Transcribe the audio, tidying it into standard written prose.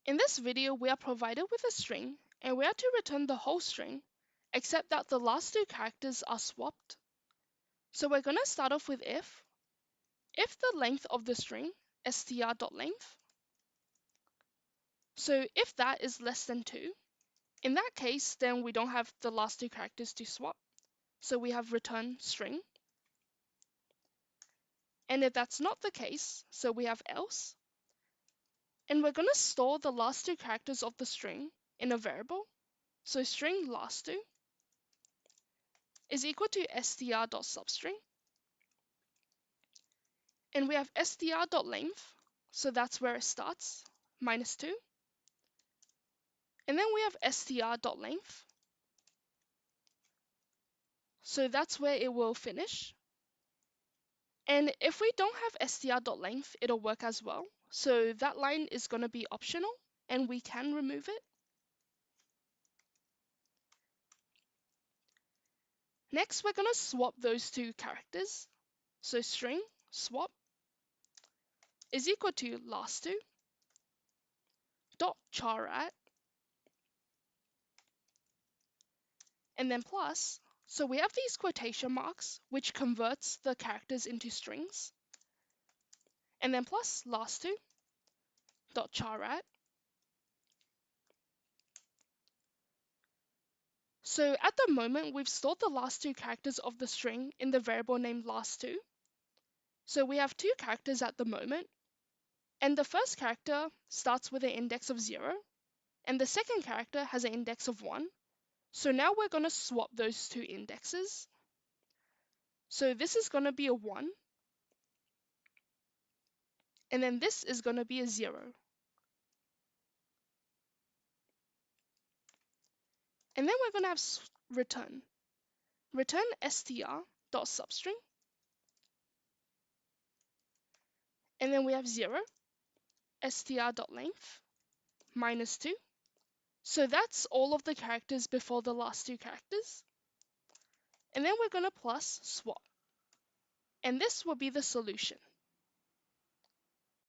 In this video, we are provided with a string, and we are to return the whole string, except that the last two characters are swapped. So we're going to start off with if the length of the string, str.length, so if that is less than 2, in that case, then we don't have the last two characters to swap. So we have return string. And if that's not the case, so we have else. And we're going to store the last two characters of the string in a variable. So string lastTwo is equal to str.substring. And we have str.length, so that's where it starts, -2. And then we have str.length, so that's where it will finish. And if we don't have str.length, it'll work as well. So that line is going to be optional, and we can remove it. Next, we're going to swap those two characters. So string swap is equal to lastTwo dot charAt, and then plus. So we have these quotation marks, which converts the characters into strings, and then plus lastTwo dot charAt. So at the moment, we've stored the last two characters of the string in the variable named lastTwo. So we have two characters at the moment, and the first character starts with an index of 0, and the second character has an index of 1. So now we're going to swap those two indexes. So this is going to be a 1, and then this is going to be a 0. And then we're going to have return str.substring, and then we have 0, str.length, -2. So that's all of the characters before the last two characters. And then we're going to plus swap. And this will be the solution.